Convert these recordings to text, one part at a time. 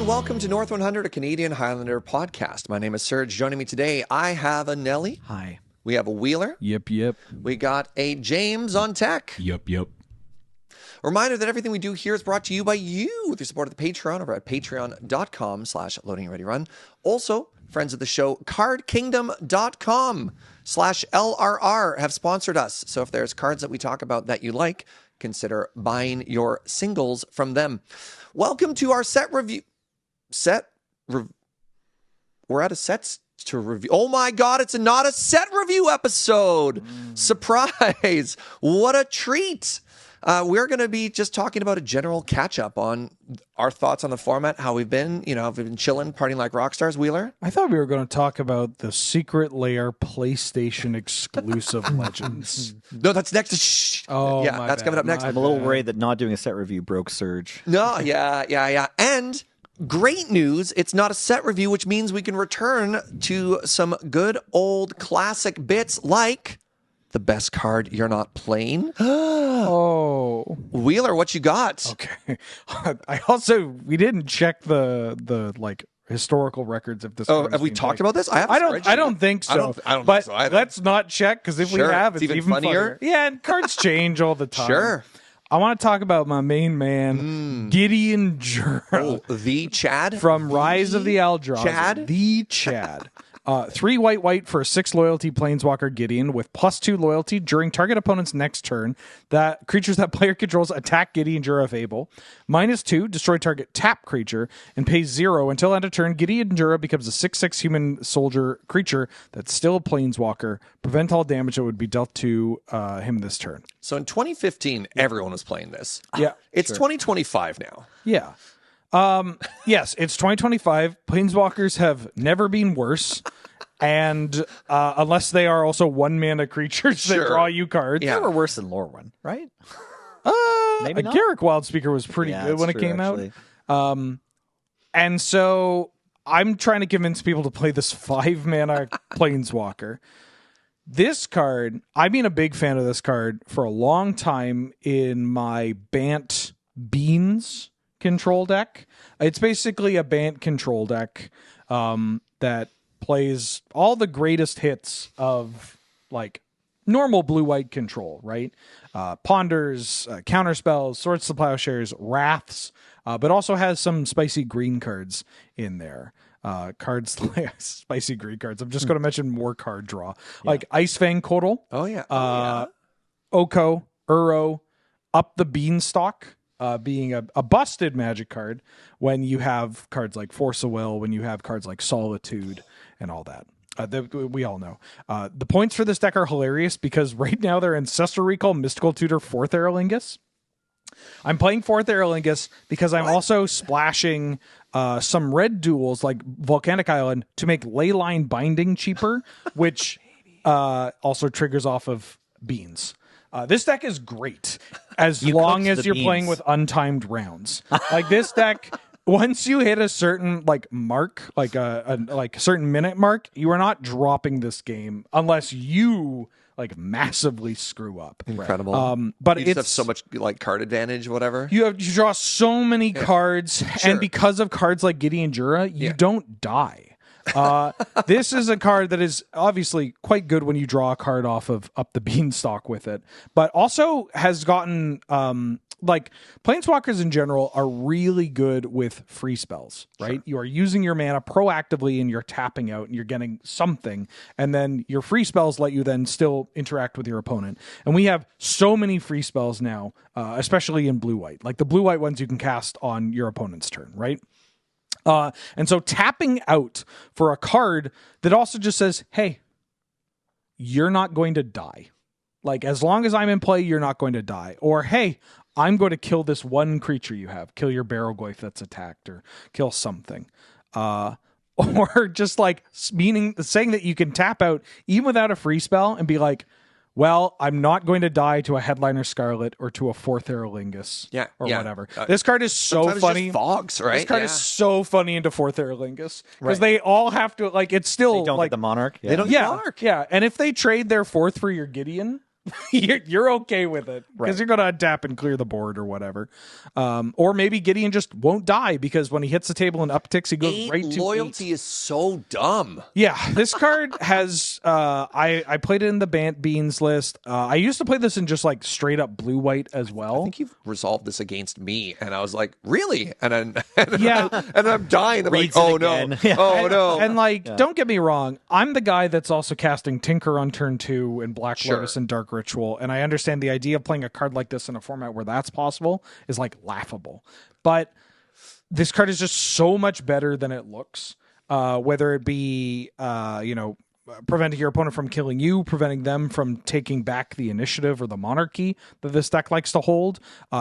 and welcome to North 100, a Canadian Highlander podcast. My name is Serge. Joining me today, I have a Nelly. Hi. We have a Wheeler. Yep. We got a James on tech. Yep. A reminder that everything we do here is brought to you by you with your support of the Patreon over at patreon.com/loadingreadyrun. Also, friends of the show, cardkingdom.com/LRR have sponsored us. So if there's cards that we talk about that you like, consider buying your singles from them. Welcome to our set review. We're at a sets to review. Oh my God, it's not a set review episode. Surprise. What a treat. We're going to be just talking about a general catch up on our thoughts on the format, how we've been, we've been chilling, partying like rock stars, Wheeler. I thought we were going to talk about the secret lair PlayStation exclusive Legends. No, that's next. Shh. Oh, yeah, that's coming up next. I'm a little worried that not doing a set review broke Serge. No, yeah. And great news, it's not a set review, which means we can return to some good old classic bits like the best card you're not playing. Oh. Wheeler, what you got? Okay. We didn't check the like historical records of this. Oh, have we talked about this? I don't think so. I don't but think so either. Let's not check, because if we have, it's even funnier. Yeah, and cards change all the time. Sure. I want to talk about my main man, Gideon Jura. Oh, the Chad? From Rise of the Eldrazi. Chad? The Chad. 3 white for 6 loyalty Planeswalker Gideon with +2 loyalty during target opponent's next turn. That creatures that player controls attack Gideon Jura if able. -2, destroy target tap creature, and pays 0 until end of turn. Gideon Jura becomes a 6/6 human soldier creature that's still a Planeswalker. Prevent all damage that would be dealt to him this turn. So in 2015, everyone was playing this. Yeah. It's 2025 now. Yeah. Yes, it's 2025. Planeswalkers have never been worse. And unless they are also 1-mana creatures that draw you cards. Yeah. They were worse than Lore One, right? Maybe not. Garruk Wildspeaker was pretty good when it came out. And so I'm trying to convince people to play this 5-mana Planeswalker. This card, I've been a big fan of this card for a long time in my Bant Beans control deck. It's basically a Bant control deck that plays all the greatest hits of like normal blue-white control, right? Ponders, counterspells, Swords to Plowshares, Wraths, but also has some spicy green cards in there. Cards like spicy green cards. I'm just going to mention more card draw. Like Icefang Kotal. Oh, yeah. Oko, Uro, Up the Beanstalk. Being a busted Magic card when you have cards like Force of Will, when you have cards like Solitude and all that. We all know. The points for this deck are hilarious because right now they're Ancestral Recall, Mystical Tutor, 4th Aerolingus. I'm playing 4th Aerolingus because I'm also splashing some red duels like Volcanic Island to make Leyline Binding cheaper, which also triggers off of Beans. This deck is great as long as you're playing with untimed rounds. Like this deck, once you hit a certain like mark, like a certain minute mark, you are not dropping this game unless you like massively screw up. Incredible. But you just have so much like card advantage, whatever. You draw so many cards, and because of cards like Gideon Jura, you don't die. This is a card that is obviously quite good when you draw a card off of Up the Beanstalk with it, but also has gotten like Planeswalkers in general are really good with free spells, right? Sure. You are using your mana proactively and you're tapping out and you're getting something, and then your free spells let you then still interact with your opponent. And we have so many free spells now, especially in blue-white. Like the blue-white ones you can cast on your opponent's turn, right? And so tapping out for a card that also just says, hey, you're not going to die. Like, as long as I'm in play, you're not going to die. Or, hey, I'm going to kill this one creature you have. Kill your Barrowglyph that's attacked, or kill something. Or just like saying that you can tap out even without a free spell and be like, well, I'm not going to die to a Headliner Scarlet or to a 4th Aerolingus or whatever. This card is so funny. Just fogs, right? This card is so funny into 4th Aerolingus because they all have to, like, it's still they don't like get the Monarch. They don't get Monarch. Yeah, and if they trade their 4th for your Gideon, you're okay with it because you're going to untap and clear the board or whatever. Or maybe Gideon just won't die because when he hits the table and upticks, he goes right to loyalty 8. is so dumb. Yeah, this card has. I played it in the Beans list. I used to play this in just like straight up blue white as well. I think you've resolved this against me, and I was like, really? And then and I'm dying. I'm like, Reads oh it no, again. Yeah. oh no. And like, don't get me wrong, I'm the guy that's also casting Tinker on turn 2 and Black Lotus and Dark Ritual, and I understand the idea of playing a card like this in a format where that's possible is like laughable. But this card is just so much better than it looks. Whether it be preventing your opponent from killing you, preventing them from taking back the initiative or the monarchy that this deck likes to hold,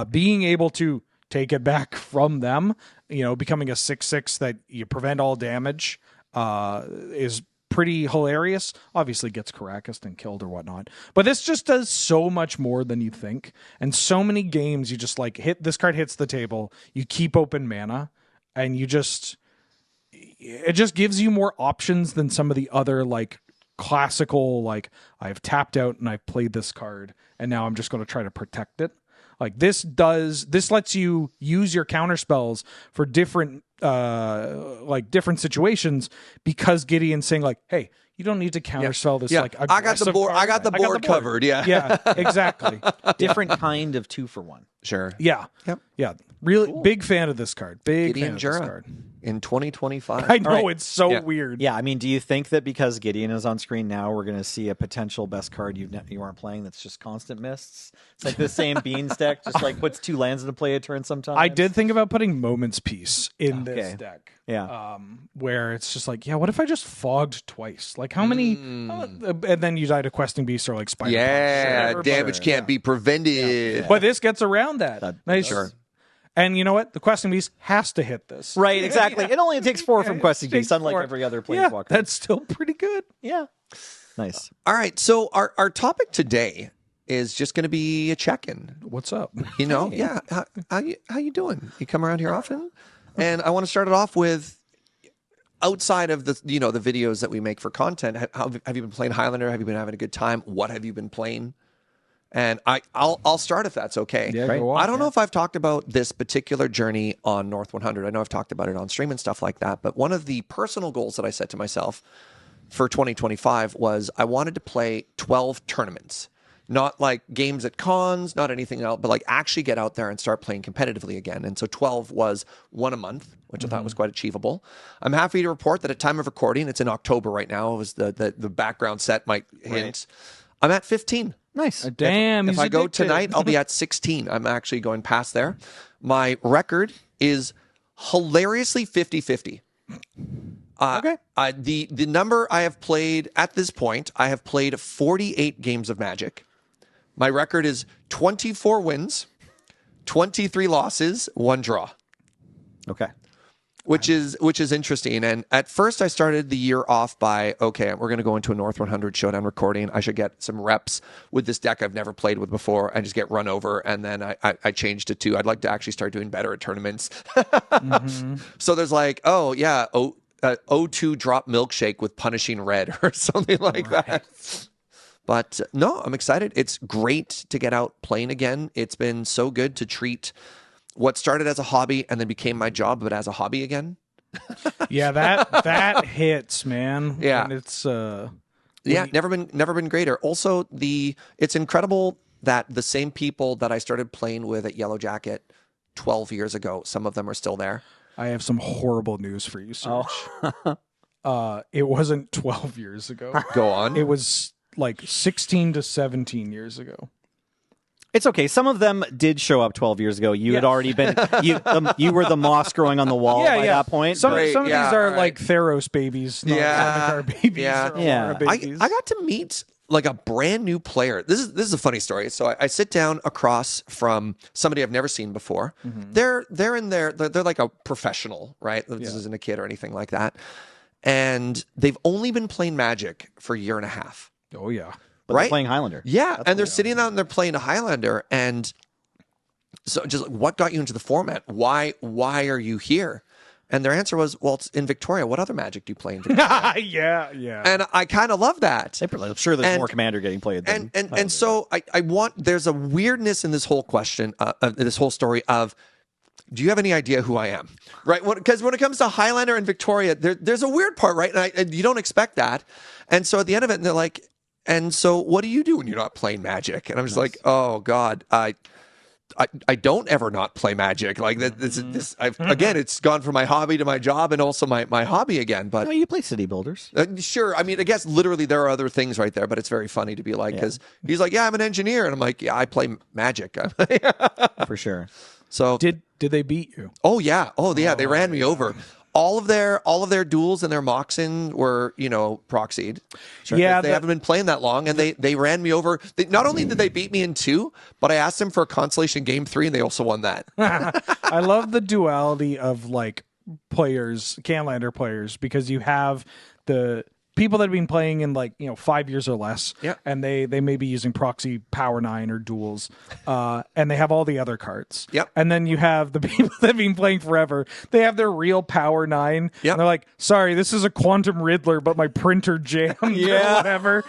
being able to take it back from them, becoming a 6/6 that you prevent all damage is pretty hilarious. Obviously gets Caracas and killed or whatnot, but this just does so much more than you think. And so many games you just like this card hits the table, you keep open mana, and it just gives you more options than some of the other like classical, like I've tapped out and I've played this card and now I'm just going to try to protect it. Like this lets you use your counter spells for different different situations because Gideon's saying like, hey, you don't need to counterspell this. Like I got the board. I got the board covered. Yeah, exactly. Different kind of 2-for-1. Sure. Yeah, Yep. Yeah. Really big fan of this card. Big Gideon fan of this Jura card. in 2025. I know right. it's so weird. Yeah, I mean, do you think that because Gideon is on screen now, we're going to see a potential best card you aren't playing that's just constant mists? It's like the same Beans deck, just like puts 2 lands into play a turn sometimes. I did think about putting Moment's Peace in this deck. Yeah. Where it's just like, what if I just fogged twice? Like how many? And then you die to Questing Beast or like Spider. Yeah, Punch, damage can't be prevented. Yeah. But this gets around that. Nice. Sure. And you know what? The Questing Beast has to hit this. Right, exactly. It only takes 4 from Questing Beast, unlike every other Planeswalker. That's still pretty good. Yeah. Nice. All right, so our topic today is just going to be a check-in. What's up? How you doing? You come around here often? And I want to start it off with, outside of the the videos that we make for content, how have you been playing Highlander? Have you been having a good time? What have you been playing? And I'll start if that's okay. Yeah, go on. I don't know if I've talked about this particular journey on North 100. I know I've talked about it on stream and stuff like that. But one of the personal goals that I set to myself for 2025 was I wanted to play 12 tournaments. Not like games at cons, not anything else, but like actually get out there and start playing competitively again. And so 12 was 1 a month, which I thought was quite achievable. I'm happy to report that at time of recording, it's in October right now, as the background set might hint. I'm at 15. Nice. Damn. If I go tonight, I'll be at 16. I'm actually going past there. My record is hilariously 50-50. Okay. The number I have played at this point, I have played 48 games of Magic. My record is 24 wins, 23 losses, 1 draw. Okay. Which is interesting. And at first I started the year off by, okay, we're going to go into a North 100 showdown recording. I should get some reps with this deck I've never played with before and just get run over. And then I changed it to, I'd like to actually start doing better at tournaments. So there's like, O2 drop milkshake with punishing red or something like that. But no, I'm excited. It's great to get out playing again. It's been so good to treat what started as a hobby and then became my job, but as a hobby again. Yeah, that hits, man. Yeah. And it's never been greater. Also, it's incredible that the same people that I started playing with at Yellow Jacket 12 years ago, some of them are still there. I have some horrible news for you, Serge. It wasn't 12 years ago. Go on. It was like 16 to 17 years ago. It's okay. Some of them did show up 12 years ago. You had already been, you were the moss growing on the wall by that point. Some of Right, these are right. like Theros babies, not Zendikar babies. Yeah. Or Yeah. Aurora babies. I got to meet like a brand new player. This is a funny story. So I sit down across from somebody I've never seen before. They're like a professional, right? This isn't a kid or anything like that. And they've only been playing Magic for a year and a half. Oh, yeah. But they're playing Highlander. Yeah, and they're sitting out and they're playing a Highlander. And so just like, what got you into the format? Why are you here? And their answer was, well, it's in Victoria. What other Magic do you play in Victoria? yeah. And I kind of love that. I'm sure there's more Commander getting played than and so there's a weirdness in this whole question, this whole story of, do you have any idea who I am? Right? Because when it comes to Highlander and Victoria, there's a weird part, right? And you don't expect that. And so at the end of it, and they're like, and so what do you do when you're not playing Magic? And I'm just like, oh God, I don't ever not play Magic. Like again, it's gone from my hobby to my job and also my hobby again. But you play City Builders. Sure. I mean, I guess literally there are other things right there, but it's very funny to be like, because he's like, yeah, I'm an engineer. And I'm like, yeah, I play Magic. For sure. So Did they beat you? Oh yeah. They ran me over. All of their duels and their Moxen were, proxied. Sure. Yeah, they haven't been playing that long, and they ran me over. Not only did they beat me in 2, but I asked them for a consolation game 3, and they also won that. I love the duality of like players, Canlander players, because you have the people that have been playing in 5 years or less, and they may be using proxy Power 9 or duels, and they have all the other cards. Yep. And then you have the people that have been playing forever. They have their real Power 9. Yep. And they're like, sorry, this is a Quantum Riddler, but my printer jammed or whatever.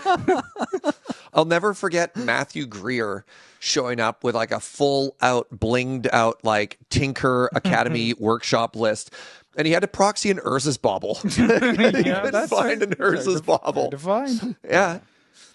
I'll never forget Matthew Greer showing up with like a full out, blinged out Tinker Academy workshop list. And he had to proxy an Urza's Bauble. He couldn't find an Urza's Bauble. To find. Yeah.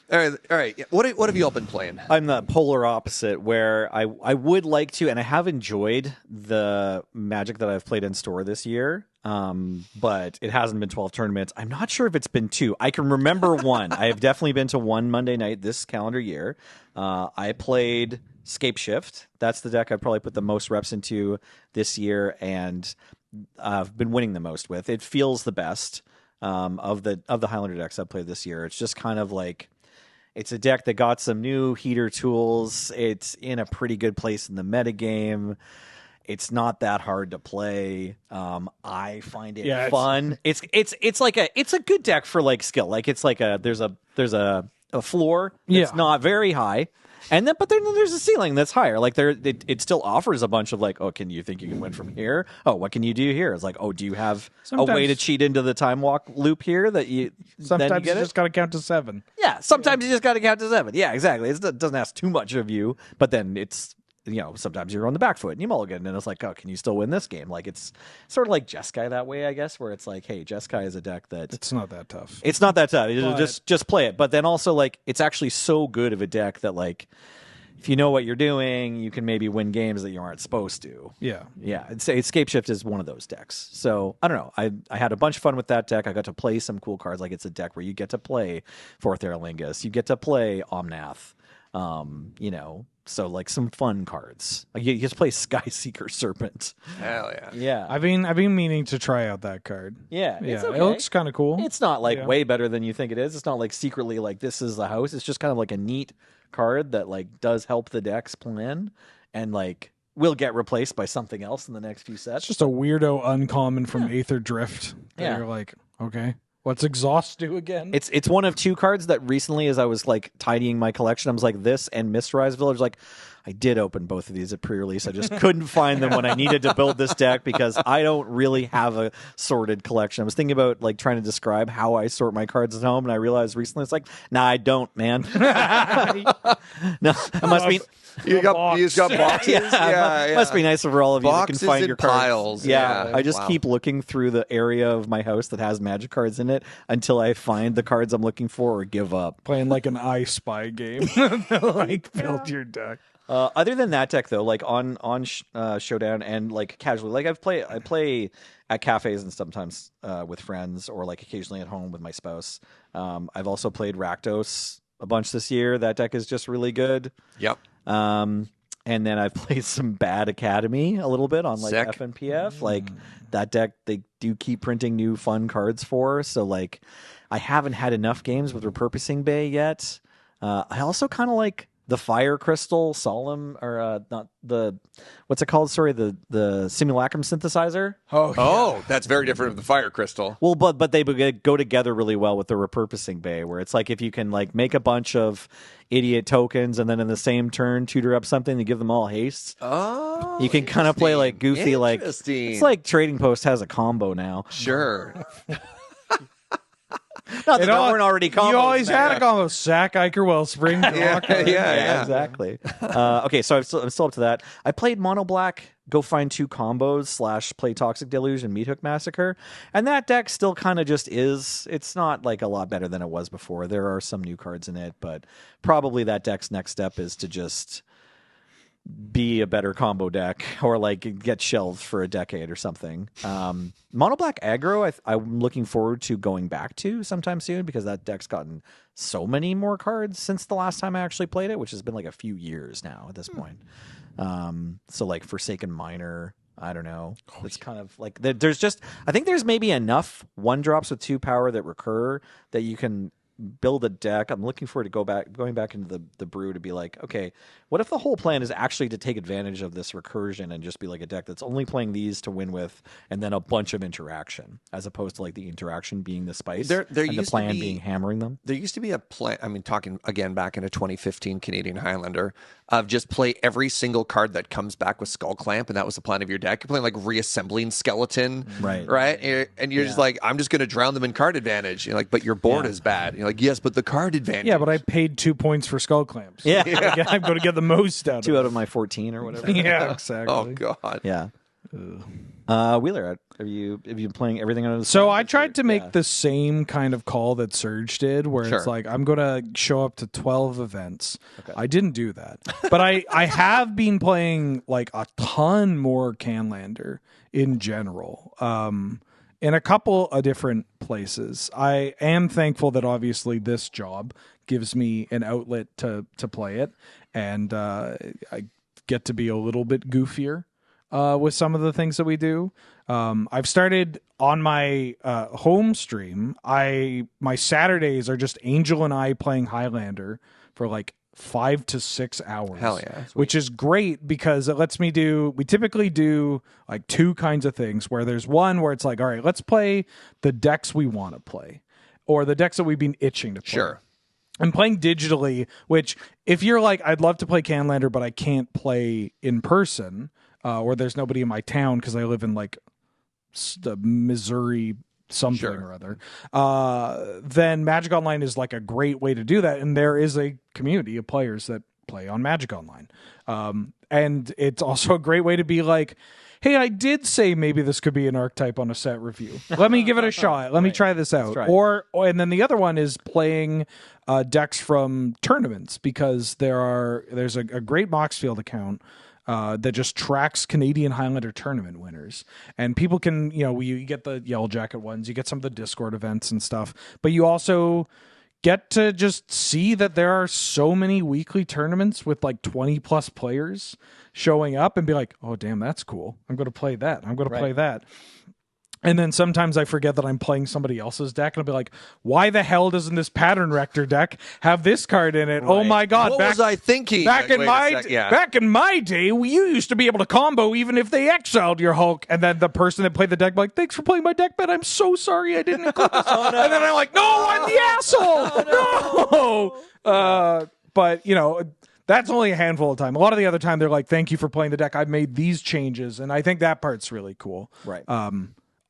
All right. What have you all been playing? I'm the polar opposite, where I would like to, and I have enjoyed the Magic that I've played in store this year, but it hasn't been 12 tournaments. I'm not sure if it's been 2. I can remember one. I have definitely been to one Monday night this calendar year. I played Scapeshift. That's the deck I probably put the most reps into this year, and I've been winning the most with. It feels the best of the Highlander decks I've played this year. It's just kind of like, it's a deck that got some new heater tools. It's in a pretty good place in the metagame. It's not that hard to play. I find it fun. It's a good deck for skill. It's like there's a floor that's not very high. But then there's a ceiling that's higher. It still offers a bunch of can you think you can win from here? Oh, what can you do here? It's do you have a way to cheat into the time walk loop here that you? Sometimes you just got to count to 7. Yeah, sometimes you just got to count to 7. Yeah, exactly. It doesn't ask too much of you, but then it's sometimes you're on the back foot and you mulligan, and it's oh, can you still win this game? It's sort of like Jeskai that way, I guess, where it's hey, Jeskai is a deck that it's not that tough. It's not that tough. Just play it. But then also it's actually so good of a deck that if you know what you're doing, you can maybe win games that you aren't supposed to. Yeah. Yeah. I'd say Scapeshift is one of those decks. So I don't know. I had a bunch of fun with that deck. I got to play some cool cards. It's a deck where you get to play Fourth Aerlingus. You get to play Omnath. So some fun cards. You just play Skyseeker Serpent. Hell yeah. Yeah. I've been meaning to try out that card. Yeah. It's okay. It looks kind of cool. It's not way better than you think it is. It's not secretly this is the house. It's just kind of a neat card that does help the deck's plan and will get replaced by something else in the next few sets. It's just a weirdo uncommon from Aether Drift. Yeah. You're okay. What's Exhaust do again? It's one of 2 cards that recently, as I was tidying my collection, I was this and Mistrise Village. I did open both of these at pre-release. I just couldn't find them when I needed to build this deck because I don't really have a sorted collection. I was thinking about trying to describe how I sort my cards at home, and I realized recently it's nah, I don't, man. No, it must be. You got boxes. Yeah. Must be nicer for all of you boxes that can find your cards. Piles. Yeah, I just keep looking through the area of my house that has Magic cards in it until I find the cards I'm looking for or give up. Playing an I Spy game. Build your deck. Other than that deck, though, on Showdown and casually, I play at cafes and sometimes with friends or occasionally at home with my spouse. I've also played Rakdos a bunch this year. That deck is just really good. Yep. And then I've played some Bad Academy a little bit on Sick. FNPF. That deck they do keep printing new fun cards for. So I haven't had enough games with Repurposing Bay yet. I also kind of the fire crystal solemn, or not the, what's it called? Sorry, the simulacrum synthesizer. Oh, that's very different from the fire crystal. Well, but they go together really well with the repurposing bay, where it's like if you can like make a bunch of idiot tokens and then in the same turn tutor up something to give them all hastes. Oh, you can kind of play like goofy, like it's like Trading Post has a combo now. Sure. Not that there weren't already combos. You always had a combo. Sack, Iker, Wellspring. Yeah, exactly. Okay, so I'm still up to that. I played Mono Black, Go Find Two Combos / play Toxic Deluge and Meat Hook Massacre. And that deck still kind of just is. It's not like a lot better than it was before. There are some new cards in it, but probably that deck's next step is to just be a better combo deck or like get shelved for a decade or something. Mono Black Aggro, I'm looking forward to going back to sometime soon because that deck's gotten so many more cards since the last time I actually played it, which has been like a few years now at this point. So like Forsaken Miner, I don't know. It's kind of like there's just, I think there's maybe enough 1-drops with 2 power that recur that you can build a deck. I'm looking forward to going back into the brew to be like, okay, what if the whole plan is actually to take advantage of this recursion and just be like a deck that's only playing these to win with, and then a bunch of interaction, as opposed to like the interaction being the spice and the plan being hammering them. There used to be a plan. I mean, talking again back into 2015 Canadian Highlander, of just play every single card that comes back with Skull Clamp, and that was the plan of your deck. You're playing like reassembling skeleton, right? And you're just like, I'm just going to drown them in card advantage. You're like, but your board is bad. You're like, yes, but the card advantage. Yeah, but I paid 2 points for Skull Clamps. Yeah. I'm going to get the most out of it. 2 out of my 14 or whatever. Yeah, exactly. Oh God. Yeah. Wheeler, have you been playing everything under the sun? So I tried to make the same kind of call that Serge did, where it's like, I'm going to show up to 12 events. Okay. I didn't do that. But I have been playing like a ton more Canlander in general. In a couple of different places. I am thankful that obviously this job gives me an outlet to play it, and I get to be a little bit goofier with some of the things that we do. I've started on my home stream. My Saturdays are just Angel and I playing Highlander for like 5 to 6 hours. Hell yeah. Which is great because it lets me we typically do like 2 kinds of things, where there's one where it's like, all right, let's play the decks we want to play, or the decks that we've been itching to play. Sure. I'm playing digitally, which if you're like, I'd love to play Canlander, but I can't play in person, or there's nobody in my town because I live in like the Missouri something or other, then Magic Online is like a great way to do that. And there is a community of players that play on Magic Online. And it's also a great way to be like, hey, I did say maybe this could be an archetype on a set review. Let me give it a shot. Let me try this out. And then the other one is playing decks from tournaments, because there's a great Moxfield account that just tracks Canadian Highlander tournament winners. And people can, you get the Yellow Jacket ones, you get some of the Discord events and stuff, but you also get to just see that there are so many weekly tournaments with like 20 plus players showing up and be like, oh, damn, that's cool. I'm going to play that. I'm going to play that. And then sometimes I forget that I'm playing somebody else's deck, and I'll be like, why the hell doesn't this Pattern Rector deck have this card in it? Right. Oh my God. What was I thinking? Back in my day, you used to be able to combo even if they exiled your Hulk. And then the person that played the deck like, thanks for playing my deck, but I'm so sorry I didn't include this. And then I'm like, no, I'm the asshole. No. But, that's only a handful of time. A lot of the other time, they're like, thank you for playing the deck. I've made these changes. And I think that part's really cool. Right.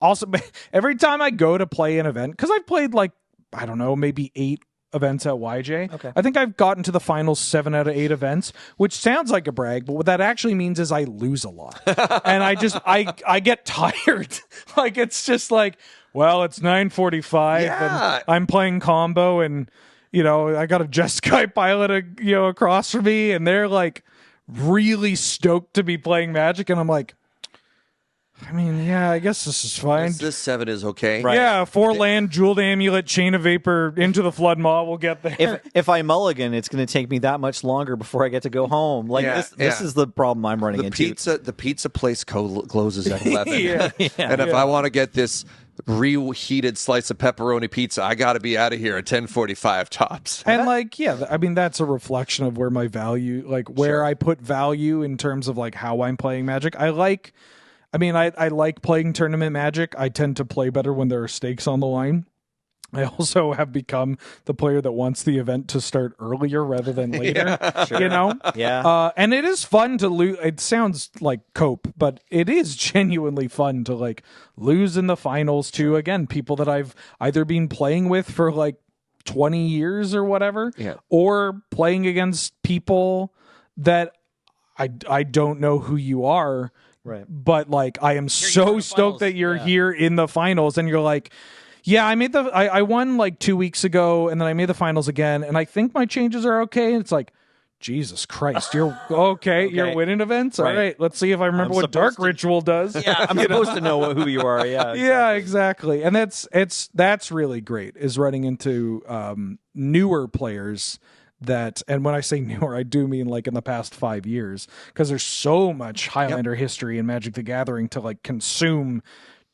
Also, every time I go to play an event, because I've played like, I don't know, maybe 8 events at YJ. Okay. I think I've gotten to the final 7 out of 8 events, which sounds like a brag, but what that actually means is I lose a lot. And I get tired. Like, it's just like, well, it's 9:45 and I'm playing combo, and, I got a Jeskai pilot, across from me, and they're like really stoked to be playing Magic. And I'm like, I mean, yeah, I guess this is fine. This 7 is okay. Right. Yeah, 4 land, Jeweled Amulet, Chain of Vapor, into the Flood Maw. We'll get there. If I mulligan, it's going to take me that much longer before I get to go home. Like this is the problem I'm running into. The pizza place closes at 11. And if I want to get this reheated slice of pepperoni pizza. I got to be out of here at 10:45 tops. And like, yeah, I mean, that's a reflection of where my value, like where I put value in terms of like how I'm playing Magic. I like playing tournament Magic. I tend to play better when there are stakes on the line. I also have become the player that wants the event to start earlier rather than later, you know? Yeah. And it is fun to lose. It sounds like cope, but it is genuinely fun to like lose in the finals to, again, people that I've either been playing with for like 20 years or whatever, or playing against people that I don't know who you are, right? But like, I am so stoked that you're here in the finals, and you're like, yeah, I won like 2 weeks ago, and then I made the finals again, and I think my changes are okay. And it's like, Jesus Christ, you're okay. You're winning events. All right, let's see if I remember what Dark Ritual does. Yeah, I'm supposed to know who you are. Yeah, exactly. Yeah, exactly. And that's really great. Is running into newer players that, and when I say newer, I do mean like in the past 5 years, because there's so much Highlander history in Magic the Gathering to like consume,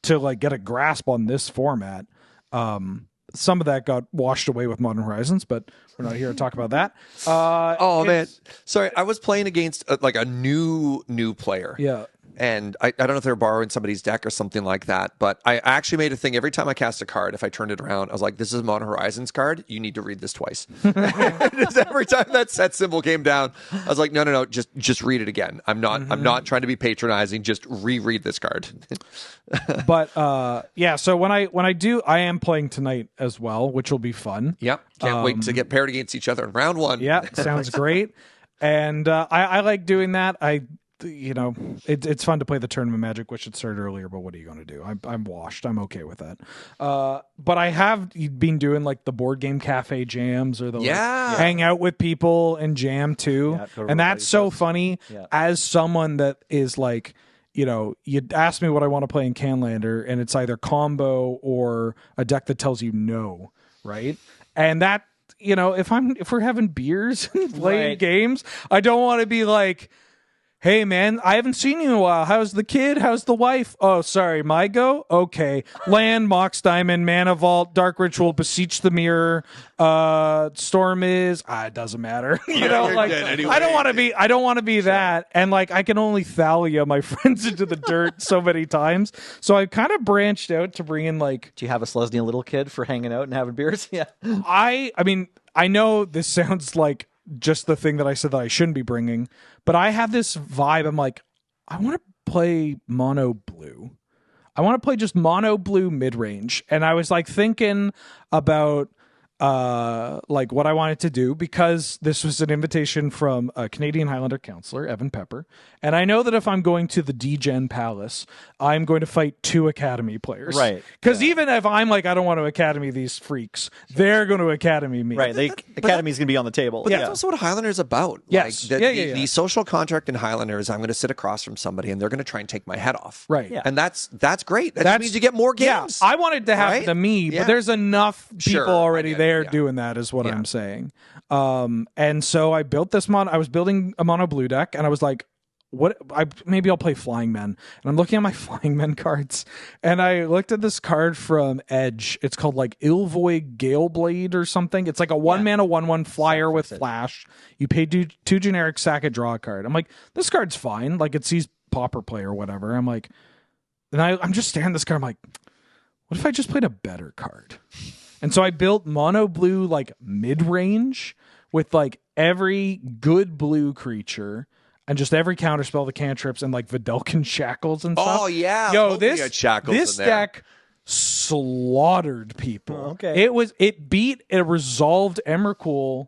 to like get a grasp on this format. Some of that got washed away with Modern Horizons, but we're not here to talk about that. Man, sorry, I was playing against like a new player. Yeah. And I don't know if they're borrowing somebody's deck or something like that, but I actually made a thing every time I cast a card. If I turned it around, I was like, "This is a Modern Horizons card. You need to read this twice." Just every time that set symbol came down, I was like, "No, just read it again. I'm not trying to be patronizing. Just reread this card." But so when I do, I am playing tonight as well, which will be fun. Yep, can't wait to get paired against each other in round one. Yeah, sounds great. And I like doing that. It's fun to play the tournament Magic, which should start earlier, but what are you going to do? I'm washed. I'm okay with that. But I have been doing like the board game cafe jams, or the hang out with people and jam too. And that's so funny as someone that is like, you ask me what I want to play in Canlander, and it's either combo or a deck that tells you no, right? And that, if we're having beers and playing games, I don't want to be like, "Hey, man, I haven't seen you in a while. How's the kid? How's the wife? Oh, sorry, my go? Okay. Land, Mox Diamond, Mana Vault, Dark Ritual, Beseech the Mirror, Storm is..." It doesn't matter. I don't want to be that. And like, I can only Thalia my friends into the dirt so many times. So I kind of branched out to bring in like... Do you have a Selesnya little kid for hanging out and having beers? Yeah. I mean, I know this sounds like just the thing that I said that I shouldn't be bringing, but I have this vibe. I'm like, I want to play mono blue. I want to play just mono blue mid-range. And I was like thinking about like what I wanted to do, because this was an invitation from a Canadian Highlander counselor, Evan Pepper. And I know that if I'm going to the D-Gen Palace, I'm going to fight 2 Academy players. Right. Because even if I'm like, I don't want to Academy these freaks, they're going to Academy me. Right. The Academy's going to be on the table. But that's also what Highlander is about. Yes. Like, the social contract in Highlander is I'm going to sit across from somebody and they're going to try and take my head off. Right. Yeah. And that's great. That means you get more games. Yeah. I wanted to happen to me, but there's enough people already there doing that, is what I'm saying. And so I built this I was building a mono blue deck, and I was like, maybe I'll play Flying Men. And I'm looking at my Flying Men cards, and I looked at this card from Edge. It's called like Ilvoy Galeblade or something. It's like a 1-mana 1/1 flyer with flash. You pay 2 generic, sack it, draw a card. I'm like, this card's fine. Like, it sees Pauper play or whatever. I'm like, and I'm just staring at this card. I'm like, what if I just played a better card? And so I built mono blue like mid-range with like every good blue creature and just every counterspell, the cantrips, and like Vidalcan Shackles and stuff. Oh yeah. Yo, this deck slaughtered people. Oh, okay. It beat a resolved Emrakul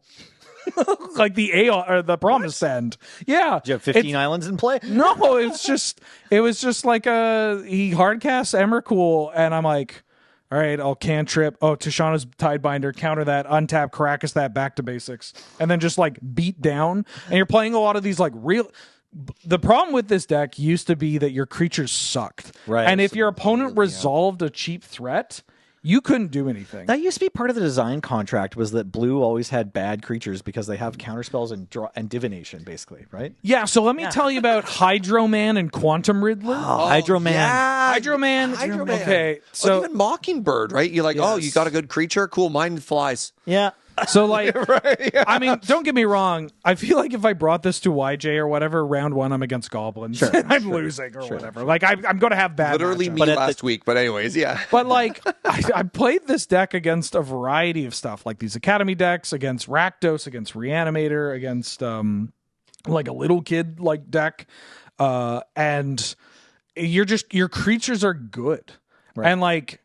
like the Aeon or the Promised End. Yeah. Do you have 15 islands in play? No, it was just like he hardcasts Emrakul, and I'm like, all right, I'll cantrip. Oh, Tishana's Tidebinder, counter that, untap, Caracas that, back to basics, and then just like beat down. And you're playing a lot of these like real. The problem with this deck used to be that your creatures sucked, right? And if your opponent resolved a cheap threat, you couldn't do anything. That used to be part of the design contract, was that blue always had bad creatures because they have counterspells and divination, basically, right? Yeah, so let me tell you about Hydro-Man and Quantum Riddler. Hydro-Man. Yeah, Hydro-Man. Okay, so even Mockingbird, right? You're like, oh, you got a good creature? Cool, mine flies. Yeah. So, like, Right, yeah. I mean, don't get me wrong. I feel like if I brought this to YJ or whatever, round one, I'm against goblins. Sure, I'm losing or whatever. Like, I'm going to have bad Literally matchups. me last week, but anyways, yeah. But, like, I played this deck against a variety of stuff, like these Academy decks, against Rakdos, against Reanimator, against, like, a little kid, like, deck. And your creatures are good. Right. And, like,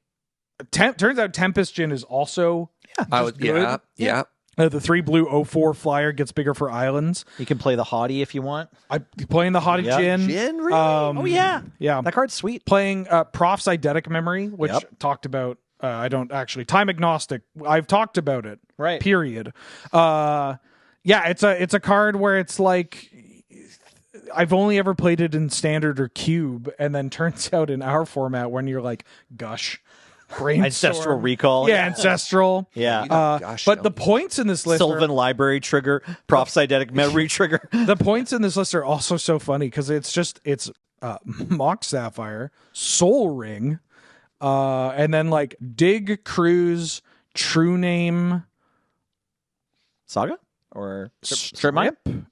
turns out Tempest Djinn is also good. Yeah. The 3 blue 0/4 flyer gets bigger for islands. You can play the Haughty if you want. I'm playing the Haughty Djinn. Djinn, really? Oh, yeah. Yeah. That card's sweet. Playing Prof's Eidetic Memory, which talked about, I don't actually, time agnostic. I've talked about it. Right. Period. Yeah, it's a card where it's like, I've only ever played it in standard or cube, and then turns out in our format when you're like, gush. Brainstorm. Ancestral Recall. Yeah, Ancestral. Yeah. But the points in this list Sylvan Library trigger, Prop's Eidetic Memory trigger. the points in this list are also so funny because it's Mox Sapphire, Soul Ring, and then like Dig, Cruise, True Name, Saga? Or Strip Mine?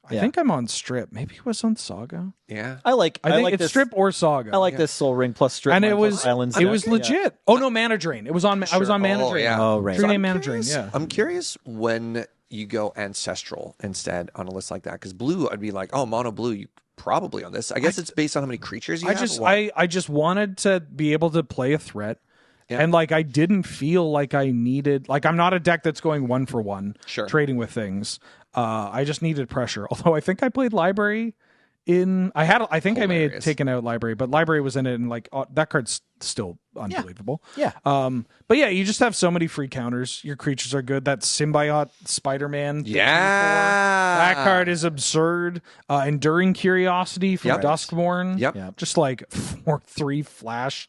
I think I'm on Strip. Maybe it was on Saga. Yeah. I think it's this, Strip or Saga. I like this Soul Ring plus Strip and Mine it was plus Islands. it was deck. legit. Oh no, Mana Drain. It was on. I was on Mana Drain. yeah. Oh, right. True So Name I'm Mana Drain. curious- Yeah. I'm curious when you go Ancestral instead on a list like that, because blue, I'd be like, oh, mono blue, you probably on this. I guess it's based on how many creatures you have. I just wanted to be able to play a threat. Yeah. And like I didn't feel like I needed, like I'm not a deck that's going 1-for-1 trading with things. I just needed pressure. Although I think I played Library I think I may have taken out Library, but Library was in it, and like that card's still unbelievable. Yeah. But yeah, you just have so many free counters. Your creatures are good. That Symbiote Spider-Man. That card is absurd. Enduring Curiosity from Duskmourn. Yep. Just like 4/3 flash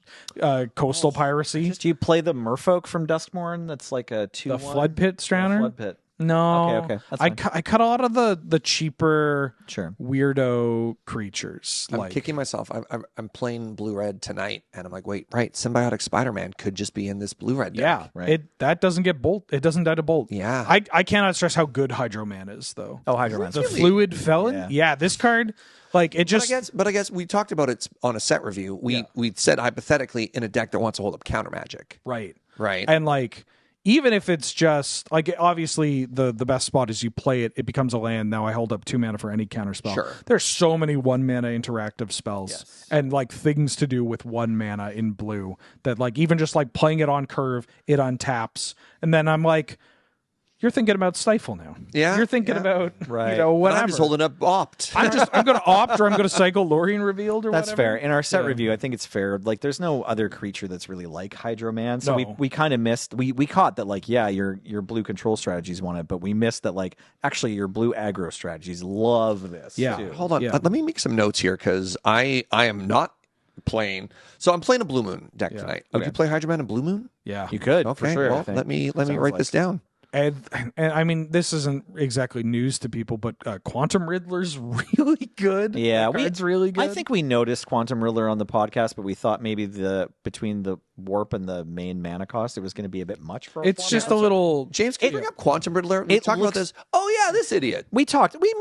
coastal piracy. Do you play the Merfolk from Duskmourn? That's like a 2/1. The Flood Pit Strauner? Flood Pit. No. Okay. That's I fine. cut a lot of the cheaper Sure. weirdo creatures. I'm like kicking myself. I'm playing blue-red tonight, and I'm like, wait, right, Symbiotic Spider-Man could just be in this blue-red deck. yeah, right. that doesn't get bolt. It doesn't die to bolt. Yeah. I cannot stress how good Hydro-Man is though. Oh, Hydro Man's The really? Fluid Felon. Yeah, this card, like it just. But I guess we talked about it on a set review. We said hypothetically in a deck that wants to hold up counter magic. Right. And like, even if it's just like, obviously the best spot is you play it, it becomes a land. Now I hold up 2 mana for any counter spell. Sure. There's so many 1 mana interactive spells and like things to do with 1 mana in blue that like even just like playing it on curve, it untaps. And then I'm like, you're thinking about Stifle now. Yeah, You're thinking yeah. about, Right. you know, But whatever. I'm just holding up Opt. I'm going to opt or I'm going to cycle Lorien Revealed or That's whatever. fair. In our set review, I think it's fair. Like, there's no other creature that's really like Hydro Man. So No. we kind of missed. We caught that, like, yeah, your blue control strategies want it, but we missed that, like, actually your blue aggro strategies love this. Yeah. too. Hold on. Yeah. Let me make some notes here because I am not playing. So I'm playing a Blue Moon deck tonight. Would you play Hydro Man and Blue Moon? Yeah. You could, Okay. for sure. I Well, think. let me Sounds write like this down. And I mean, this isn't exactly news to people, but Quantum Riddler's really good. Yeah, it's really good. I think we noticed Quantum Riddler on the podcast, but we thought maybe between the warp and the main mana cost, it was going to be a bit much for. it's just a little. James, can you bring up Quantum Riddler? We talked about this. Oh, yeah, this idiot. We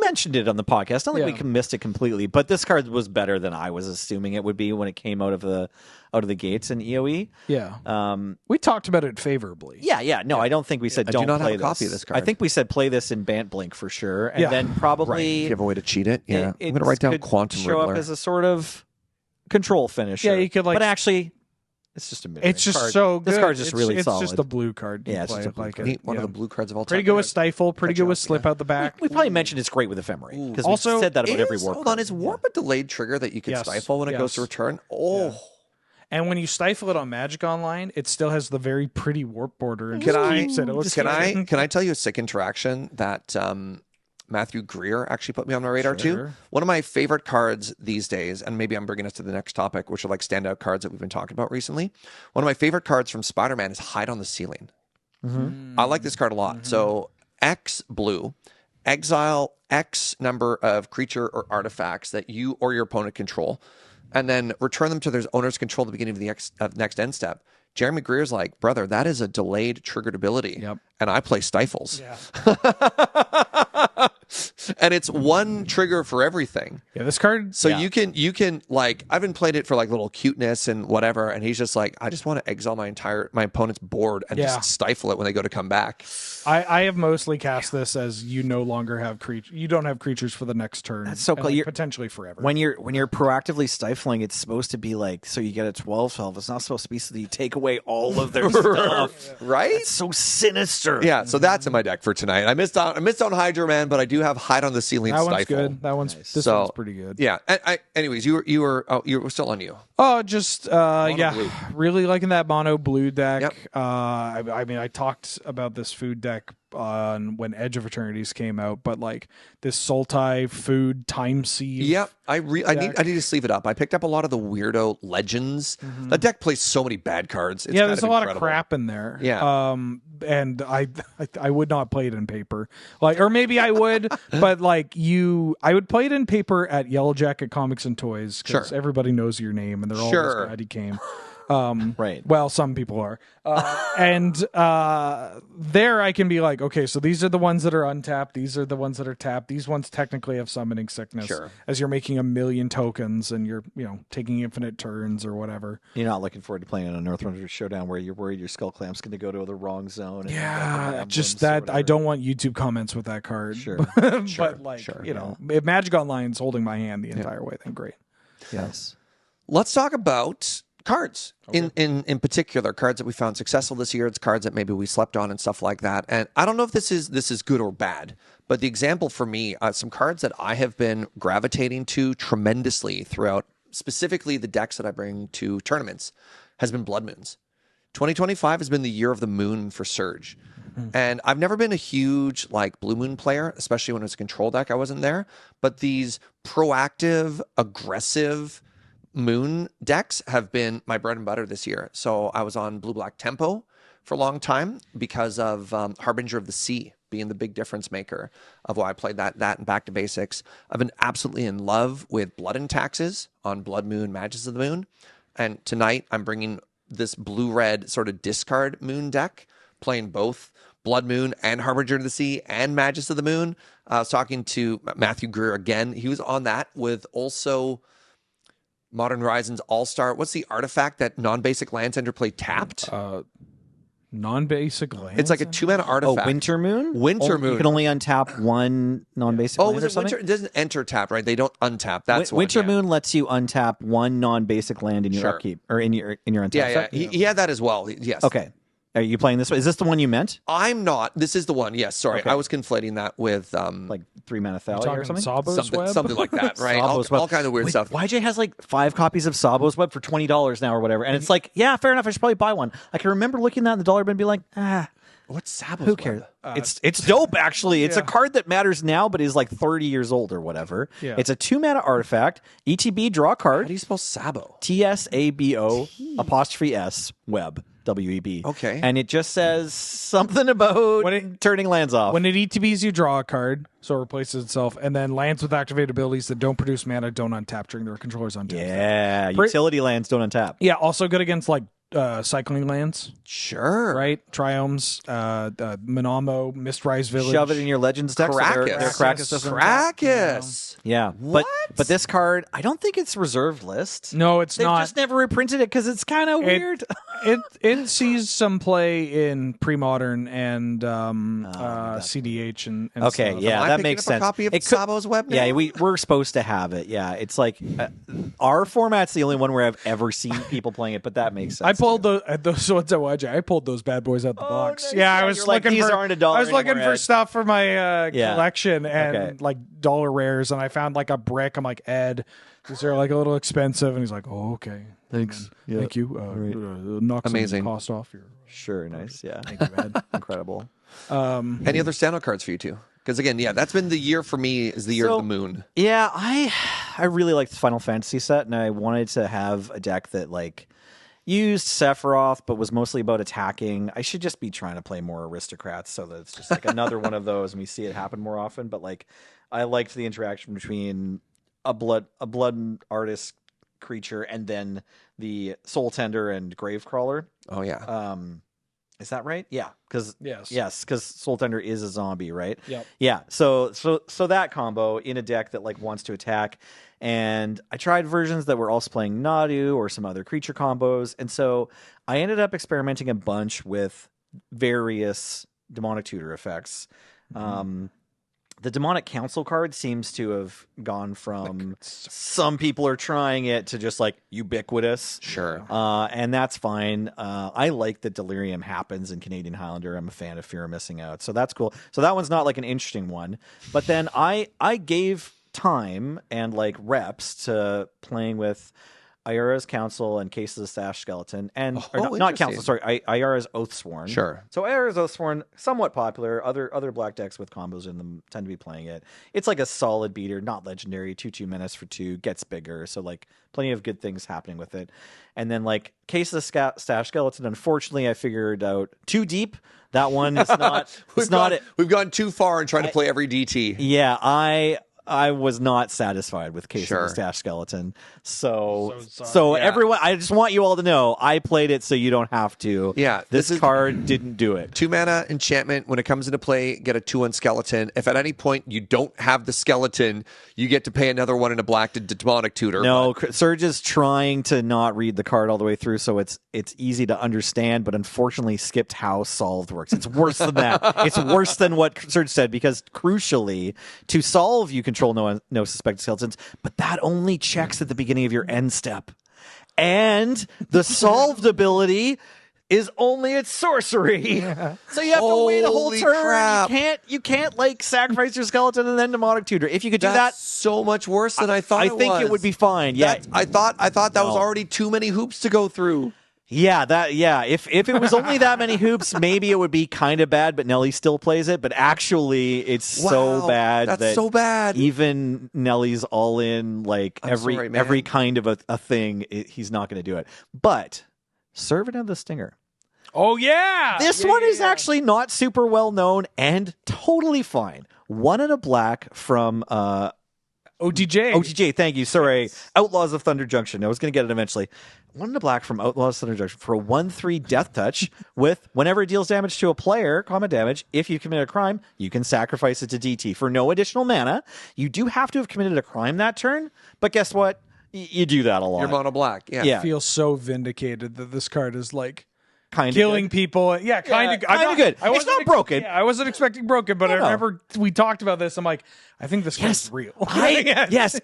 mentioned it on the podcast. I don't think we missed it completely, but this card was better than I was assuming it would be when it came out of the gates in EOE. Yeah. We talked about it favorably. Yeah. No, I don't think we said I don't do not play have a copy of this card. I think we said play this in Bant Blink for sure, and then probably Do you have a way to cheat it? Yeah. I'm going to write down Quantum show Riddler. up as a sort of control finisher. Yeah, you could, like- but actually, it's just a mirror. It's just so good. This card's just really it's solid. It's just a blue card. You Yeah, it's play just a it blue like card. it. One of the blue cards of all time. Pretty good with Stifle. Pretty good with Slip out the back. We probably mentioned it's great with Ephemery because Also, we said that about every Is- warp. Hold on, card. is Warp a delayed trigger that you can Yes. stifle when it goes to Yes. return? Oh. And when you stifle it on Magic Online, it still has the very pretty warp border. And Can just I keeps it illustrated. can I tell you a sick interaction that Matthew Greer actually put me on my radar too. Sure. One of my favorite cards these days, and maybe I'm bringing us to the next topic, which are like standout cards that we've been talking about recently. One of my favorite cards from Spider-Man is Hide on the Ceiling. I like this card a lot. So X blue, exile X number of creature or artifacts that you or your opponent control, and then return them to their owner's control at the beginning of the next end step. Jeremy Greer's like, brother, that is a delayed triggered ability. Yep. And I play Stifles. Yeah. And it's one trigger for everything. Yeah, this card. So you can like, I've been playing it for like little cuteness and whatever, and he's just like, I just want to exile my opponent's board and just stifle it when they go to come back. I have mostly cast this as you no longer have you don't have creatures for the next turn. That's so cool. And, like, potentially forever. When you're proactively stifling, it's supposed to be like, so you get a 12/12. It's not supposed to be so that you take away all of their stuff. Right? It's so sinister. Yeah, so that's in my deck for tonight. I missed on Hydra Man, but I do have Hide on the Ceiling that Stifle. one's good. That one's this So, one's pretty good. Yeah. Anyways, you were still on you. Oh, just blue. really liking that mono blue deck. Yep. I mean, I talked about this food deck when Edge of Eternities came out, but like this Sultai food time sieve. Yep. I need to sleeve it up. I picked up a lot of the weirdo legends. The deck plays so many bad cards. It's There's a lot incredible. of crap in there. Yeah. And I would not play it in paper. Like, or maybe I would, but like I would play it in paper at Yellow Jacket Comics and Toys because Sure. everybody knows your name and they're all Sure. glad he came. Right. Well, some people are. And there I can be like, okay, so these are the ones that are untapped. These are the ones that are tapped. These ones technically have summoning sickness. Sure. As you're making 1,000,000 tokens and you're, taking infinite turns or whatever. You're not looking forward to playing in a Northrunner Showdown where you're worried your Skull Clamp's going to go to the wrong zone. And Yeah, just that I don't want YouTube comments with that card. Sure. But like, if Magic Online's holding my hand the entire way, then great. Yes. Let's talk about cards in particular, cards that we found successful this year. It's cards that maybe we slept on and stuff like that. And I don't know if this is good or bad, but the example for me, some cards that I have been gravitating to tremendously throughout, specifically the decks that I bring to tournaments, has been Blood Moons. 2025 has been the year of the moon for Serge. And I've never been a huge like Blue Moon player, especially when it's a control deck. I wasn't there, but these proactive, aggressive moon decks have been my bread and butter this year. So I was on blue-black tempo for a long time because of Harbinger of the Sea being the big difference maker of why I played that and Back to Basics. I've been absolutely in love with Blood and Taxes on Blood Moon, Mages of the Moon. And tonight I'm bringing this blue-red sort of discard moon deck, playing both Blood Moon and Harbinger of the Sea and Mages of the Moon. I was talking to Matthew Greer again. He was on that with also Modern Horizons All-Star. What's the artifact that non-basic lands enter play tapped? Non-basic lands. It's like a 2-mana artifact. Oh, Winter Moon? Winter Moon. You can only untap one non-basic Oh, land was or it something? Winter? It doesn't enter tap, right? They don't untap. That's Winter one, yeah. Moon lets you untap one non-basic land in your Sure. upkeep or in your untap. Yeah. He had that as well. Yes. Okay. Are you playing this one? Is this the one you meant? I'm not. This is the one. Yes. Sorry. Okay. I was conflating that with Like 3-mana Thalia talking or something? Sabo's Web? something like that, right? Sabo's All Web. kind of weird Wait, stuff. YJ has like 5 copies of Sabo's Web for $20 now or whatever. And it's like, yeah, fair enough. I should probably buy one. I can remember looking at that in the dollar bin and be like, What's Sabo's who Web? cares? It's dope, actually. It's a card that matters now, but is like 30 years old or whatever. Yeah. It's a 2-mana artifact. ETB, draw a How card. do you spell Sabo? TSABO''S Web. WEB. Okay. And it just says something about turning lands off. When it ETBs, you draw a card, so it replaces itself, and then lands with activated abilities that don't produce mana don't untap during their controller's untap. yeah, utility lands don't untap. Yeah, also good against like cycling lands, Sure. right? Triomes, Minamo, Mistrise Village. Shove it in your Legends deck. So their Krakus doesn't untap. Krakus. Yeah. What? But this card, I don't think it's reserved list. No, it's They've not. just never reprinted it because it's kind of weird. It sees some play in pre-modern and CDH and Okay, stuff. yeah, Am I that picking makes up a sense. copy of It could- Sabo's Web now? Yeah, we're supposed to have it. Yeah, it's like our format's the only one where I've ever seen people playing it, but that makes sense. I pulled those ones at YJ. I pulled those bad boys out the box. nice. Yeah, I Yeah, was you're like, looking these for. aren't $1 I was looking anymore, for Ed. stuff for my Yeah. collection and Okay. like dollar rares, and I found like a brick. I'm like, Ed, these are like a little expensive, and he's like, oh, okay, Thanks. thank you. Knock some Amazing. cost off your. Sure, nice. Yeah, Thank you, Ed. incredible. Any other standout cards for you two? Because again, yeah, that's been the year for me. Is the year of the moon. Yeah, I really liked the Final Fantasy set, and I wanted to have a deck that like used Sephiroth, but was mostly about attacking. I should just be trying to play more aristocrats, so that it's just like another one of those, and we see it happen more often. But like, I liked the interaction between a blood artist creature and then the Soul Tender and Gravecrawler. Oh yeah. Is that right? Yeah, because Yes, because Soul Tender is a zombie, right? Yep. Yeah. So that combo in a deck that like wants to attack, and I tried versions that were also playing Nadu or some other creature combos, and so I ended up experimenting a bunch with various demonic tutor effects. The Demonic Council card seems to have gone from some people are trying it to just like ubiquitous. Sure. And that's fine. I like that Delirium happens in Canadian Highlander. I'm a fan of Fear of Missing Out. So that's cool. So that one's not like an interesting one. But then I gave time and like reps to playing with Ayara's Council and Cases of Stash Skeleton, and not Council, sorry, Ayara's Oathsworn. Sure. So Ayara's Oathsworn, somewhat popular. Other black decks with combos in them tend to be playing it. It's like a solid beater, not legendary. 2/2 menace for 2, gets bigger. So like plenty of good things happening with it. And then like Cases of Stash Skeleton, unfortunately, I figured out too deep. That one is not. We've gone too far in trying to play every DT. Yeah, I was not satisfied with Case of the Stash Skeleton. So everyone, I just want you all to know, I played it so you don't have to. Yeah. This card didn't do it. 2 mana enchantment. When it comes into play, get a 2/1 skeleton. If at any point you don't have the skeleton, you get to pay another 1 in a black to demonic tutor. No, Serge is trying to not read the card all the way through, so it's easy to understand, but unfortunately skipped how solved works. It's worse than that. It's worse than what Serge said, because crucially, to solve, you control no suspected skeletons, but that only checks at the beginning of your end step. And the solved ability is only its sorcery. So you have to wait a whole turn. Crap. You can't like sacrifice your skeleton and then demonic tutor. If you could do That's that, so much worse than I thought. I think it would be fine. Yeah. I thought that was already too many hoops to go through. Yeah, if it was only that many hoops, maybe it would be kind of bad, but Nelly still plays it. But actually, it's so bad that's so bad. Even Nelly's all in, like every kind of a thing, he's not going to do it. But Servant of the Stinger. Oh yeah, This one is actually not super well known and totally fine. 1 in a black from OTJ, thank you. Sorry. Outlaws of Thunder Junction. I was going to get it eventually. 1 in a black from Outlaws of Thunder Junction for a 1/3 death touch with whenever it deals damage to a player, combat damage, if you commit a crime, you can sacrifice it to DT for no additional mana. You do have to have committed a crime that turn, but guess what? You do that a lot. You're mono black. Yeah. I feel so vindicated that this card is like kind of killing good. people. Yeah, kind of good. It's not broken. Yeah, I wasn't expecting broken, but I remember we talked about this. I'm like, I think this card's real.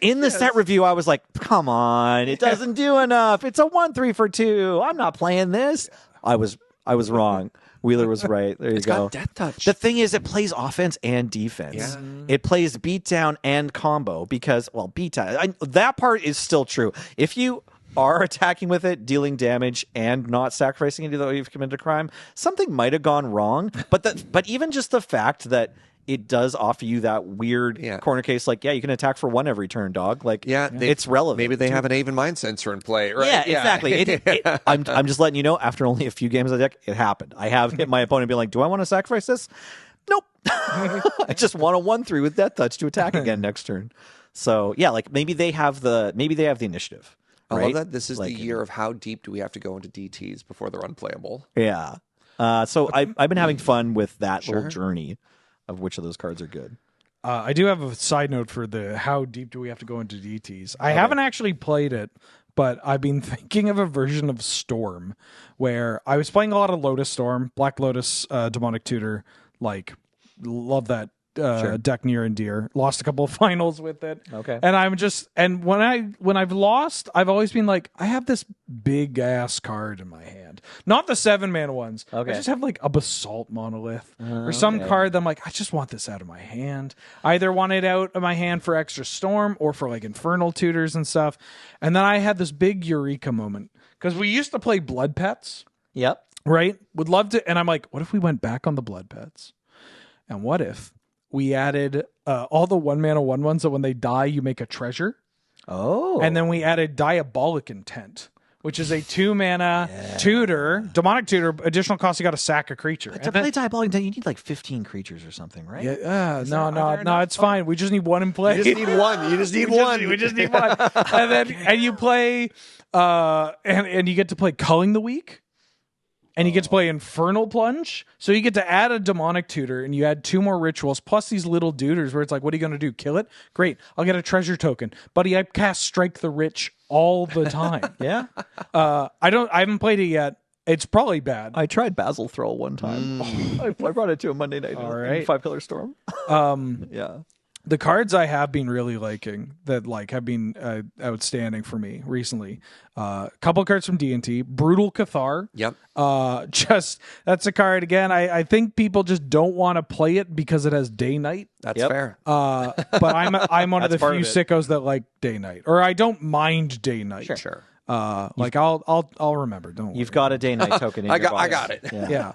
In the set review, I was like, come on, it doesn't do enough. It's a 1/3 for 2. I'm not playing this. I was wrong. Wheeler was right. There you go. Got death touch. The thing is, it plays offense and defense. Yeah. It plays beatdown and combo because, well, beatdown. That part is still true. If you are attacking with it, dealing damage, and not sacrificing it though you've committed a crime, something might have gone wrong. But even just the fact that it does offer you that weird corner case, like, you can attack for 1 every turn, dog. Like, it's relevant. Maybe they have an Aven Mind Sensor in play, right? Yeah, exactly. I'm just letting you know, after only a few games of the deck, it happened. I have hit my opponent and be like, do I want to sacrifice this? Nope. I just want a 1/3 with Death Touch to attack again next turn. So, like, maybe they have the initiative. I right? love that this is the year of how deep do we have to go into DTs before they're unplayable. Yeah. So I've been having fun with that little journey of which of those cards are good. I do have a side note for the how deep do we have to go into DTs. I haven't actually played it, but I've been thinking of a version of Storm where I was playing a lot of Lotus Storm, Black Lotus, Demonic Tutor, like love that deck near and dear. Lost a couple of finals with it. Okay. And when I've lost, I've always been like, I have this big ass card in my hand. Not the 7-mana ones. Okay. I just have like a Basalt Monolith or some card that I'm like, I just want this out of my hand. I either want it out of my hand for extra Storm or for like Infernal Tutors and stuff. And then I had this big Eureka moment because we used to play Blood Pets. Yep. Right? Would love to. And I'm like, what if we went back on the Blood Pets? And what if we added all the 1-mana 1/1s that when they die, you make a treasure. Oh. And then we added Diabolic Intent, which is a 2-mana tutor, demonic tutor, additional cost, you got to sack a creature. To play Diabolic Intent, you need like 15 creatures or something, right? No, it's fine. We just need one in play. You just need one. You just need one. We just need one. And you play, and you get to play Culling the Weak. And you get to play Infernal Plunge. So you get to add a demonic tutor, and you add 2 more rituals, plus these little duders where it's like, what are you going to do? Kill it? Great. I'll get a treasure token. Buddy, I cast Strike the Rich all the time. Yeah. I haven't played it yet. It's probably bad. I tried Basil Thrall one time. I brought it to a Monday night. All right. 5 Pillar Storm. Yeah. The cards I have been really liking that have been outstanding for me recently. A couple of cards from D&T. Brutal Cathar. Yep. That's a card again. I think people just don't want to play it because it has day night. That's fair. But I'm one of the few part of it. sickos that like day night, or I don't mind day night. Sure. I'll remember. Don't worry. You've got a day-night token in I your got box. it. Yeah.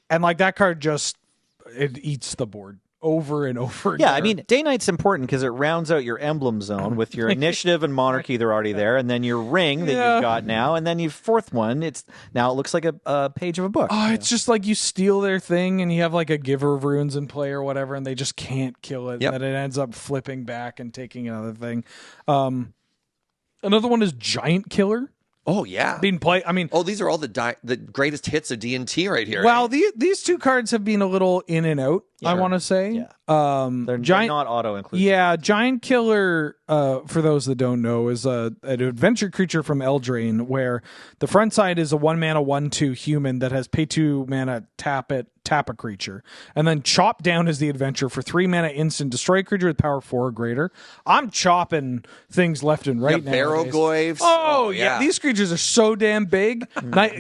And like that card it eats the board over and over again. Yeah, I mean, day night's important because it rounds out your emblem zone with your initiative and monarchy. They're already there, and then your ring that you've got now, and then your 4th one. It looks like a page of a book. Oh, it's just like you steal their thing, and you have like a Giver of Runes in play or whatever, and they just can't kill it. Yep. And then it ends up flipping back and taking another thing. Another one is Giant Killer. Oh, yeah. Being played. I mean, these are all the greatest hits of D&T right here. well, these 2 cards have been a little in and out. I want to say. Yeah. They're Giant, not auto-inclusive. Yeah, Giant Killer, for those that don't know, is an adventure creature from Eldraine where the front side is a 1-mana 1/2 human that has pay 2 mana, tap a creature, and then chop down is the adventure for 3 mana instant destroy a creature with power 4 or greater. I'm chopping things left and right now. Barrogoyfs. Oh, yeah. These creatures are so damn big.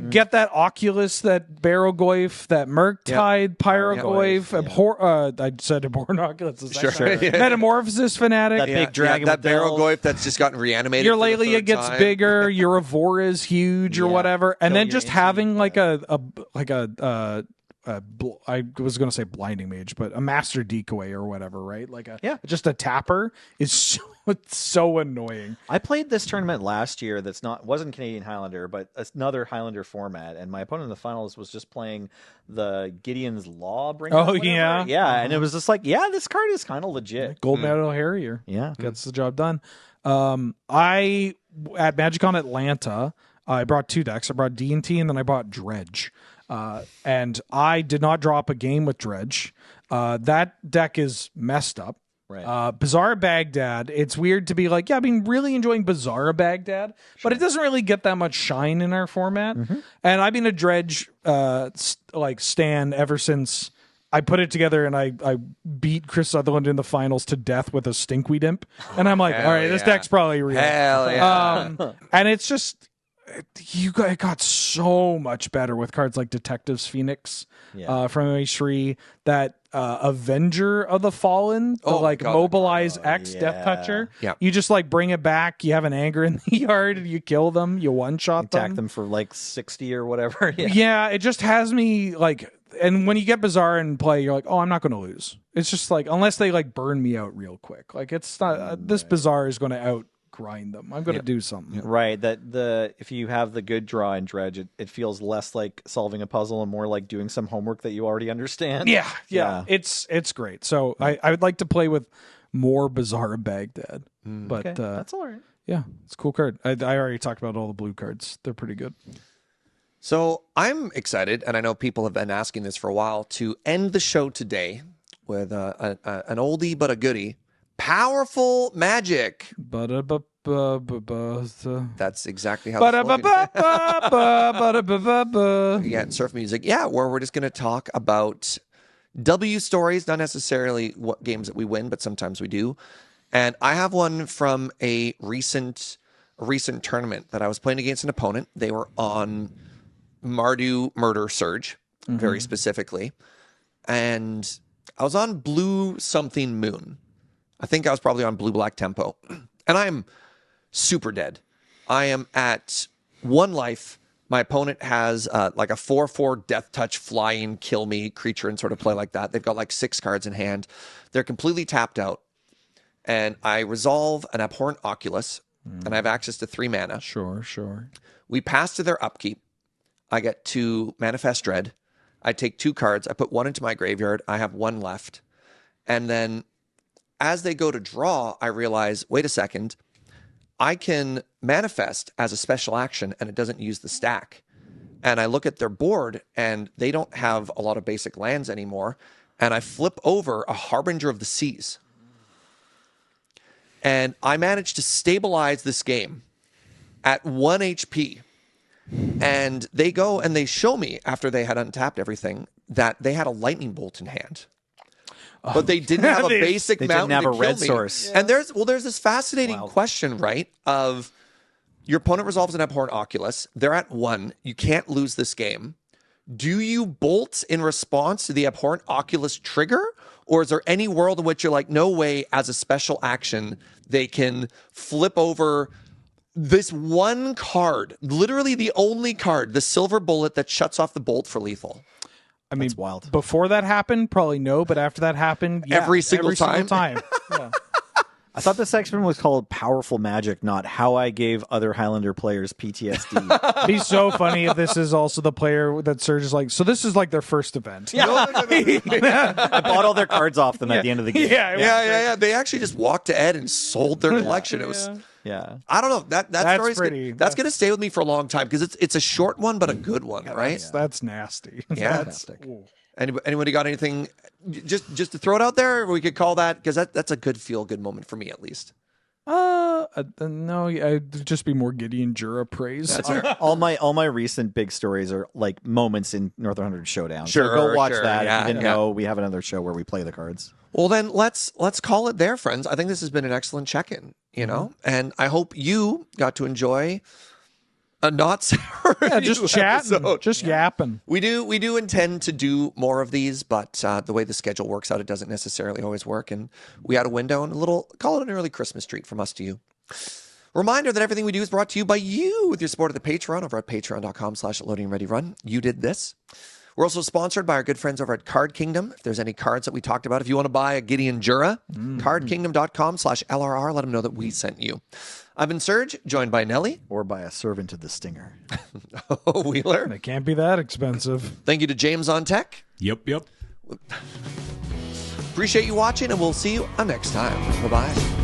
Get that Oculus, that Barrogoyf, that Murktide, Pyrogoyf, I said Abhorrent Oculus. Sure. Metamorphosis Fanatic. That big dragon. that Barrogoyf that's just gotten reanimated. Your for the Lelia 3rd gets time. bigger. Your Evora is huge or whatever, and Kill then your just ancient, having I was going to say Blinding Mage, but a Master Decoy or whatever, right? Just a tapper is so annoying. I played this tournament last year wasn't Canadian Highlander, but another Highlander format, and my opponent in the finals was just playing the Gideon's Law bringer. Oh, yeah. Yeah, and it was just like, this card is kind of legit. Gold Medal Harrier. Yeah. Gets the job done. At MagicCon Atlanta, I brought 2 decks. I brought D&T and then I bought Dredge. And I did not drop a game with Dredge. That deck is messed up. Right. Bizarre Baghdad. It's weird to be like, I've been really enjoying Bizarre Baghdad, but it doesn't really get that much shine in our format. Mm-hmm. And I've been a Dredge stan ever since I put it together, and I beat Chris Sutherland in the finals to death with a Stinkweed Imp. And I'm like, all right, this deck's probably real. Hell yeah. And it's just, it got so much better with cards like Detectives Phoenix from MH3, that Avenger of the Fallen, Mobilize X Death Toucher. Yeah. You just bring it back. You have an anger in the yard, you kill them, you one-shot them. Attack them for 60 or whatever. Yeah, it just has me and when you get Bizarre in play, you're like, oh, I'm not going to lose. It's just unless they burn me out real quick. It's not, this Bizarre is going to grind them. I'm going to do something. Right. That if you have the good draw in Dredge, it feels less like solving a puzzle and more like doing some homework that you already understand. Yeah. It's great. So I would like to play with more Bizarre Baghdad. But that's all right. Yeah, it's a cool card. I already talked about all the blue cards. They're pretty good. So I'm excited, and I know people have been asking this for a while, to end the show today with an oldie but a goodie. Powerful Magic. That's exactly how again, surf music. Yeah, where we're just going to talk about W stories, not necessarily what games that we win, but sometimes we do. And I have one from a recent tournament that I was playing against an opponent. They were on Mardu Murder Serge, very specifically. And I was on Blue Something Moon. I think I was probably on Blue Black Tempo. And I'm super dead. I am at 1 life. My opponent has like a 4/4 death touch, flying, kill me creature and sort of play like that. They've got like 6 cards in hand. They're completely tapped out. And I resolve an Abhorrent Oculus, and I have access to 3 mana. Sure. We pass to their upkeep. I get to Manifest Dread. I take 2 cards. I put 1 into my graveyard. I have 1 left. And then as they go to draw, I realize, wait a second, I can manifest as a special action and it doesn't use the stack. And I look at their board and they don't have a lot of basic lands anymore. And I flip over a Harbinger of the Seas. And I managed to stabilize this game at 1 HP. And they go and they show me, after they had untapped everything, that they had a lightning bolt in hand. But they didn't have a basic mountain didn't have to a kill red me. source. And there's this fascinating question, right? Of your opponent resolves an Abhorrent Oculus. They're at 1. You can't lose this game. Do you bolt in response to the Abhorrent Oculus trigger? Or is there any world in which you're like, no way, as a special action, they can flip over this one card, literally the only card, the silver bullet that shuts off the bolt for lethal? I mean, That's wild. Before that happened, probably no, but after that happened, yeah, Every single time? Yeah. I thought the section was called Powerful Magic, not How I Gave Other Highlander Players PTSD. It'd be so funny if this is also the player that Serge is like, so this is like their first event. I bought all their cards off them at the end of the game. Yeah. They actually just walked to Ed and sold their collection. It was, Yeah. I don't know. That That's story's pretty- that's going to stay with me for a long time because it's a short one but a good one, right? That's nasty. Yeah. That's, ooh. Anybody got anything just to throw it out there? Or we could call that, because that's a good feel-good moment for me at least. No, it'd just be more Gideon Jura praise. All my recent big stories are like moments in Northern 100 Showdown. Sure, so go watch sure, that. yeah, If you didn't yeah. know, we have another show where we play the cards. Well, then let's call it there, friends. I think this has been an excellent check-in, you know, and I hope you got to enjoy a not sour Just chatting, episode. just yapping. We do intend to do more of these, but the way the schedule works out, it doesn't necessarily always work. And we had a window and call it an early Christmas treat from us to you. Reminder that everything we do is brought to you by you with your support of the Patreon over at patreon.com/loadingreadyrun. You did this. We're also sponsored by our good friends over at Card Kingdom. If there's any cards that we talked about, if you want to buy a Gideon Jura, cardkingdom.com/LRR, let them know that we sent you. I've been Serge, joined by Nelly. Or by a servant of the Stinger. Wheeler. It can't be that expensive. Thank you to James on Tech. Yep. Appreciate you watching, and we'll see you next time. Bye-bye.